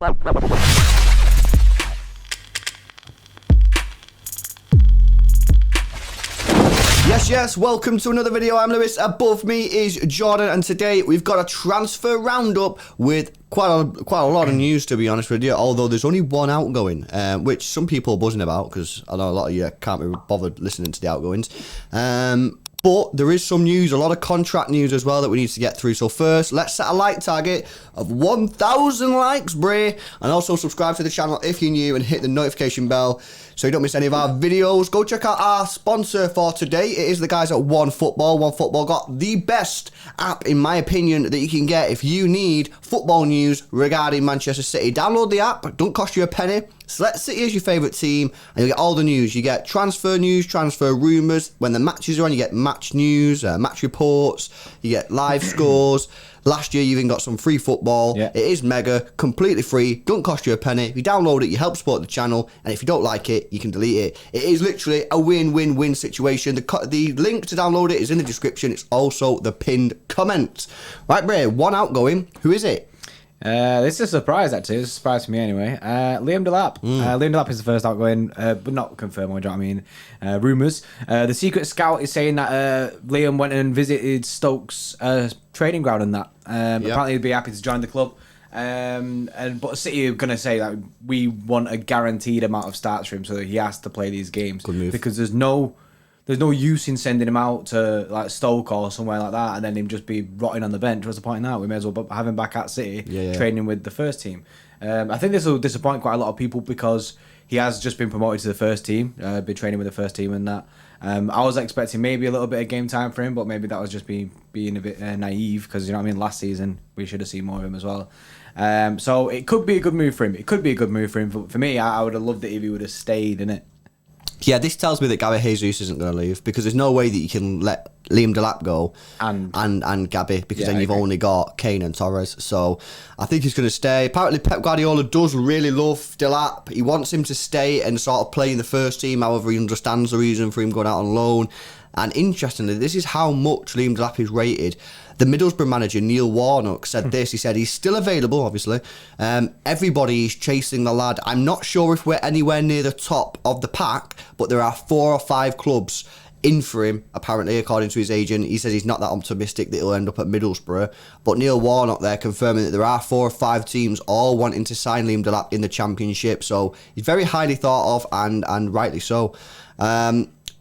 Yes, welcome to another video. I'm Lewis, above me is Jordan, and today we've got a transfer roundup with quite a lot of news, to be honest with you, although there's only one outgoing, which some people are buzzing about, because I know a lot of you can't be bothered listening to the outgoings. But there is some news, a lot of contract news as well that we need to get through. So first, let's set a like target of 1,000 likes, Bray. And also subscribe to the channel if you're new and hit the notification bell so you don't miss any of our videos. Go check out our sponsor for today. It is the guys at OneFootball. OneFootball got the best app, in my opinion, that you can get if you need football news regarding Manchester City. Download the app. Don't cost you a penny. Select City as your favourite team and you get all the news. You get transfer news, transfer rumours. When the matches are on, you get match news, match reports. You get live scores. Last year, you even got some free football. Yeah. It is mega, completely free, don't cost you a penny. If you download it, you help support the channel, and if you don't like it, you can delete it. It is literally a win-win-win situation. The link to download it is in the description. It's also the pinned comment. Right, Bray, one outgoing. Who is it? This is a surprise, actually. It's a surprise for me, anyway. Liam Delap. Liam Delap is the first outgoing, but not confirmed, do you know what I mean? Rumours. The secret scout is saying that Liam went and visited Stoke's training ground and that. Apparently he'd be happy to join the club. But City are going to say that we want a guaranteed amount of starts for him, so that he has to play these games. Good move. Because there's no use in sending him out to like Stoke or somewhere like that and then him just be rotting on the bench. What's the point in that? We may as well have him back at City training with the first team. I think this will disappoint quite a lot of people because he has just been promoted to the first team, been training with the first team and that. I was expecting maybe a little bit of game time for him, but maybe that was just being a bit naive because, you know what I mean, last season we should have seen more of him as well. So it could be a good move for him. But for me, I would have loved it if he would have stayed in it. Yeah, this tells me that Gabby Jesus isn't going to leave because there's no way that you can let Liam Delap go and Gabby because then you've only got Kane and Torres. So I think he's going to stay. Apparently Pep Guardiola does really love Delap. He wants him to stay and sort of play in the first team. However, he understands the reason for him going out on loan. And interestingly, this is how much Liam Delap is rated. The Middlesbrough manager, Neil Warnock, said this. He said he's still available, obviously. Everybody is chasing the lad. I'm not sure if we're anywhere near the top of the pack, but there are 4 or 5 clubs in for him, apparently, according to his agent. He says he's not that optimistic that he'll end up at Middlesbrough. But Neil Warnock there confirming that there are 4 or 5 teams all wanting to sign Liam Delap in the Championship. So he's very highly thought of and rightly so.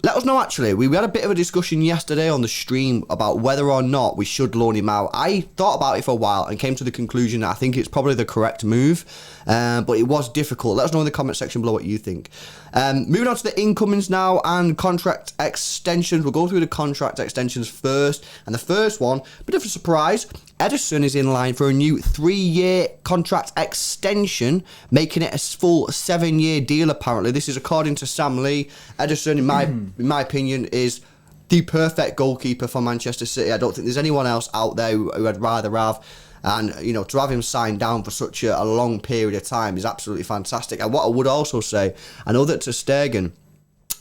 Let us know, actually. We had a bit of a discussion yesterday on the stream about whether or not we should loan him out. I thought about it for a while and came to the conclusion that I think it's probably the correct move, but it was difficult. Let us know in the comment section below what you think. Moving on to the incomings now and contract extensions. We'll go through the contract extensions first. And the first one, bit of a surprise. Ederson is in line for a new 3-year contract extension, making it a full 7-year deal, apparently. This is according to Sam Lee. Ederson, in my opinion, is the perfect goalkeeper for Manchester City. I don't think there's anyone else out there who I'd rather have. And, you know, to have him signed down for such a long period of time is absolutely fantastic. And what I would also say, I know that ter Stegen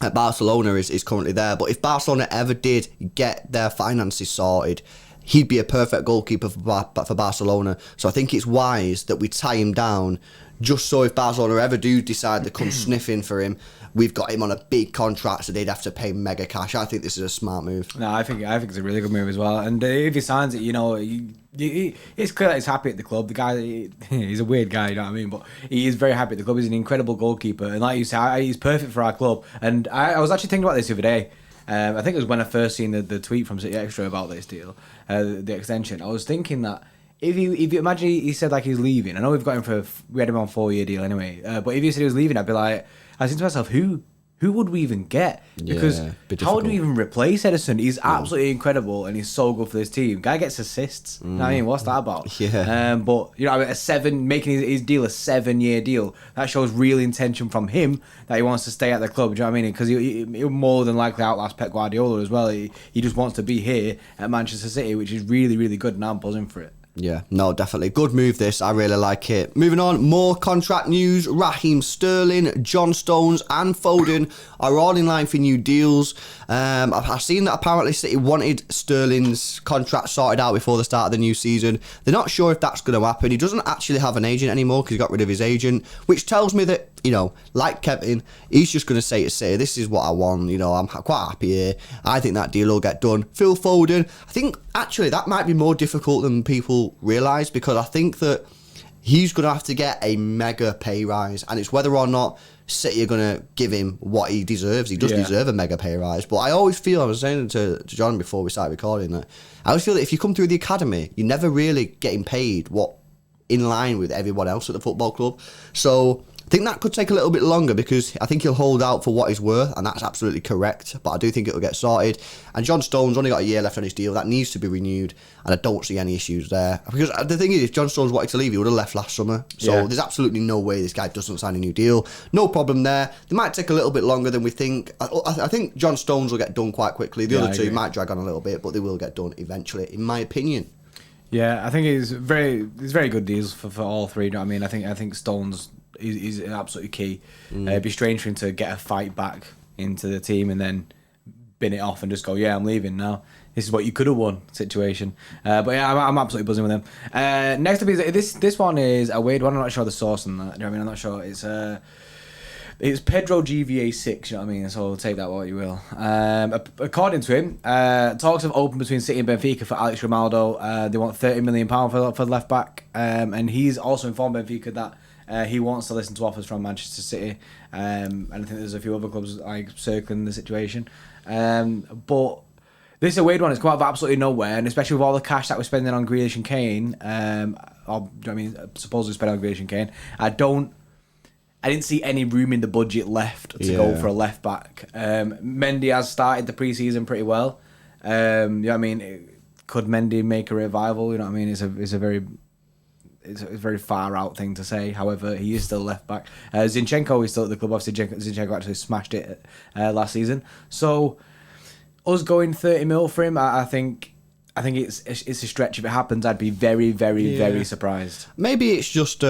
at Barcelona is currently there, but if Barcelona ever did get their finances sorted, he'd be a perfect goalkeeper for Barcelona. So I think it's wise that we tie him down just so if Barcelona ever do decide to come sniffing for him, we've got him on a big contract, so they'd have to pay mega cash. I think this is a smart move. No, I think it's a really good move as well. And if he signs it, you know, it's clear that he's happy at the club. The guy, he's a weird guy, you know what I mean? But he is very happy at the club. He's an incredible goalkeeper. And like you say, he's perfect for our club. And I was actually thinking about this the other day. I think it was when I first seen the tweet from City Extra about this deal, the extension. I was thinking that if you imagine he said like he's leaving. I know we had him on a 4-year deal anyway. But if he said he was leaving, I'd be like, I was thinking to myself, who would we even get? Because how would we even replace Ederson? He's absolutely incredible and he's so good for this team. Guy gets assists. You know what I mean, what's that about? Yeah. But you know, making his deal a 7-year deal, that shows real intention from him that he wants to stay at the club. Do you know what I mean? Because he'll more than likely outlast Pep Guardiola as well. He just wants to be here at Manchester City, which is really, really good, and I'm buzzing for it. Yeah, no, definitely. Good move, this. I really like it. Moving on, more contract news. Raheem Sterling, John Stones and Foden are all in line for new deals. I've seen that apparently City wanted Sterling's contract sorted out before the start of the new season. They're not sure if that's going to happen. He doesn't actually have an agent anymore because he got rid of his agent, which tells me that, you know, like Kevin, he's just going to say to City, this is what I want. You know, I'm quite happy here. I think that deal will get done. Phil Foden, I think actually that might be more difficult than people realise, because I think that he's going to have to get a mega pay rise, and it's whether or not City are going to give him what he deserves. He does deserve a mega pay rise, but I always feel, I was saying to John before we started recording, that I always feel that if you come through the academy, you're never really getting paid what in line with everyone else at the football club. So I think that could take a little bit longer, because I think he'll hold out for what he's worth, and that's absolutely correct, but I do think it'll get sorted. And John Stones only got a year left on his deal. That needs to be renewed, and I don't see any issues there. Because the thing is, if John Stones wanted to leave, he would have left last summer. So there's absolutely no way this guy doesn't sign a new deal. No problem there. They might take a little bit longer than we think. I think John Stones will get done quite quickly. The other two might drag on a little bit, but they will get done eventually, in my opinion. Yeah, I think it's very good deals for all three. You know what I mean? I think Stones is absolutely key. It'd be strange for him to get a fight back into the team and then bin it off and just go, yeah, I'm leaving now. This is what you could have won situation. But yeah, I'm absolutely buzzing with him. Next up is this one is a weird one. I'm not sure the source on that. You know what I mean? I'm not sure. It's Pedro GVA6, you know what I mean? So take that what you will. According to him, talks have opened between City and Benfica for Alex Grimaldo. They want £30 million for the left back. And he's also informed Benfica that he wants to listen to offers from Manchester City. And I think there's a few other clubs like circling the situation. But this is a weird one. It's come out of absolutely nowhere, and especially with all the cash that we're spending on Grealish and Kane, supposedly spending on Grealish and Kane, I didn't see any room in the budget left to go for a left back. Mendy has started the pre-season pretty well. You know what I mean? Could Mendy make a revival? You know what I mean? It's a very far out thing to say. However, he is still left back. Zinchenko is still at the club. Obviously, Zinchenko actually smashed it last season. So us going 30 mil for him, I think it's a stretch. If it happens, I'd be very, very, very surprised. Maybe it's just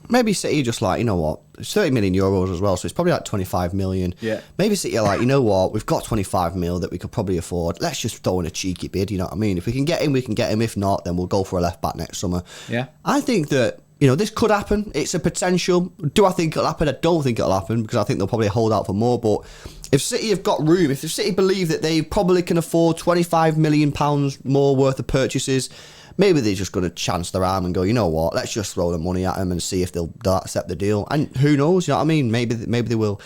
maybe City just like, you know what, it's 30 million euros as well, so it's probably like 25 million. Yeah. Maybe City are like, you know what, we've got 25 mil that we could probably afford. Let's just throw in a cheeky bid, you know what I mean? If we can get him, we can get him. If not, then we'll go for a left back next summer. Yeah. I think that, you know, this could happen. It's a potential. Do I think it'll happen? I don't think it'll happen, because I think they'll probably hold out for more. But if City have got room, if City believe that they probably can afford £25 million more worth of purchases, maybe they're just going to chance their arm and go, you know what, let's just throw the money at them and see if they'll accept the deal. And who knows, you know what I mean? Maybe they will.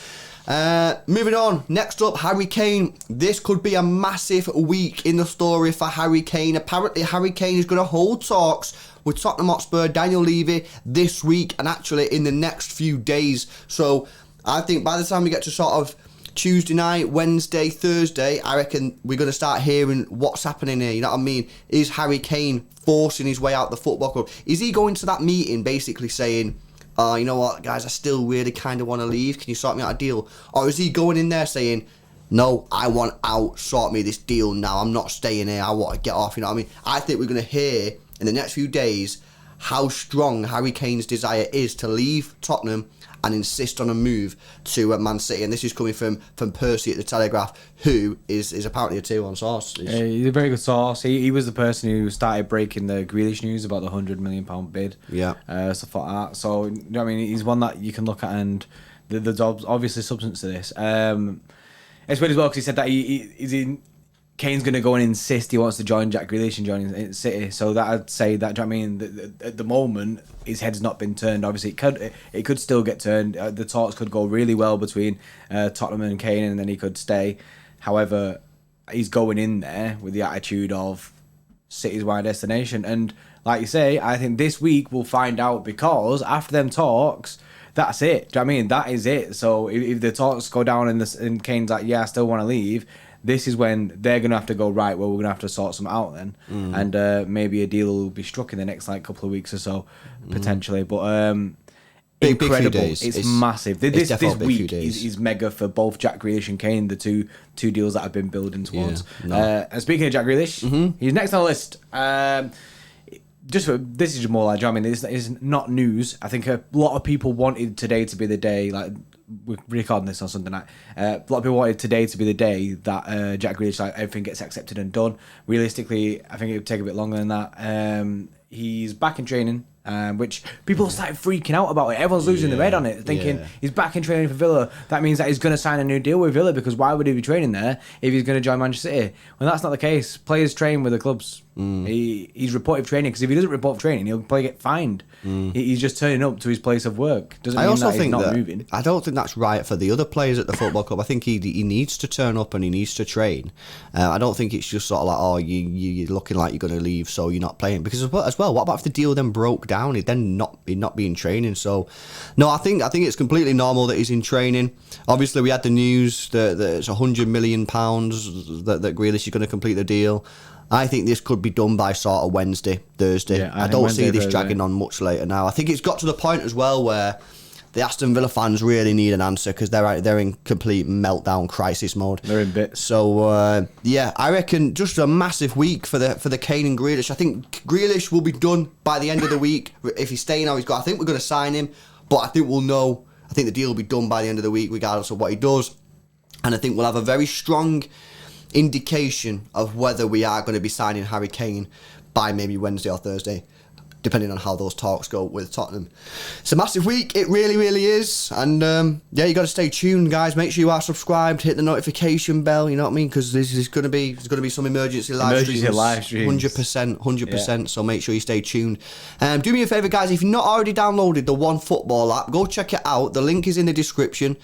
Moving on, next up, Harry Kane. This could be a massive week in the story for Harry Kane. Apparently, Harry Kane is going to hold talks with Tottenham Hotspur, Daniel Levy, this week and actually in the next few days. So I think by the time we get to sort of Tuesday night, Wednesday, Thursday, I reckon we're going to start hearing what's happening here. You know what I mean? Is Harry Kane forcing his way out the football club? Is he going to that meeting basically saying, you know what, guys, I still really kind of want to leave. Can you sort me out a deal? Or is he going in there saying, no, I want out, sort me this deal now. I'm not staying here. I want to get off. You know what I mean? I think we're going to hear in the next few days how strong Harry Kane's desire is to leave Tottenham and insist on a move to Man City. And this is coming from Percy at the Telegraph, who is apparently a tier 1 source. He's a very good source. He was the person who started breaking the Grealish news about the £100 million bid. Yeah. Stuff like that. So, you know what I mean? He's one that you can look at, and there's obviously substance to this. It's weird as well, because he said that he's in... Kane's going to go and insist he wants to join Jack Grealish and join City. So that I'd say that, do you know what I mean? At the moment, his head's not been turned. Obviously, it could still get turned. The talks could go really well between Tottenham and Kane, and then he could stay. However, he's going in there with the attitude of City's my destination. And like you say, I think this week we'll find out, because after them talks, that's it. Do you know what I mean? That is it. So if the talks go down and Kane's like, yeah, I still want to leave, this is when they're going to have to go, right, well, we're going to have to sort something out then. And maybe a deal will be struck in the next couple of weeks or so, potentially. But big incredible. few days. It's massive. This week is is mega for both Jack Grealish and Kane, the two deals that I've been building towards. Yeah, and speaking of Jack Grealish, he's next on the list. this is more like, I mean, this is not news. I think a lot of people wanted today to be the day, like, we're recording this on Sunday night. A lot of people wanted today to be the day that Jack Grealish, like, everything gets accepted and done. Realistically, I think it would take a bit longer than that. He's back in training, which people started freaking out about it. Everyone's losing their head on it, thinking he's back in training for Villa. That means that he's going to sign a new deal with Villa, because why would he be training there if he's going to join Manchester City? Well, that's not the case. Players train with the clubs. He's reported training, because if he doesn't report for training, he'll probably get fined. He's just turning up to his place of work. Doesn't mean that he's not moving. I don't think that's right for the other players at the football club. I think he needs to turn up and he needs to train. I don't think it's just sort of like, oh, you're looking like you're going to leave, so you're not playing. Because as well, what about if the deal then broke down? He'd then not be in training. So, no, I think it's completely normal that he's in training. Obviously, we had the news that it's £100 million that Grealish is going to complete the deal. I think this could be done by sort of Wednesday, Thursday. Yeah, I don't see this dragging on much later now. I think it's got to the point as well where the Aston Villa fans really need an answer, because they're in complete meltdown crisis mode. They're in bits. So I reckon just a massive week for the Kane and Grealish. I think Grealish will be done by the end of the week. If he's staying how he's got, I think we're going to sign him, but I think we'll know. I think the deal will be done by the end of the week, regardless of what he does. And I think we'll have a very strong indication of whether we are going to be signing Harry Kane by maybe Wednesday or Thursday, depending on how those talks go with Tottenham. It's a massive week, it really, really is. And you got to stay tuned, guys. Make sure you are subscribed, hit the notification bell. You know what I mean? Because there's going to be some emergency live streams. 100%. Yeah. So make sure you stay tuned. Do me a favour, guys. If you've not already downloaded the OneFootball app, go check it out. The link is in the description.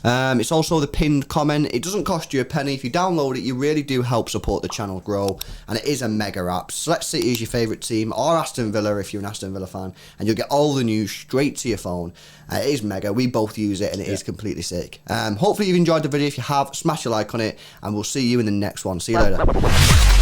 It's also the pinned comment. It doesn't cost you a penny. If you download it, you really do help support the channel grow, and it is a mega app. Select City as your favourite team, or Aston Villa if you're an Aston Villa fan, and you'll get all the news straight to your phone. It is mega. We both use it, and it is completely sick. Hopefully you've enjoyed the video. If you have, smash a like on it, and we'll see you in the next one. See you later.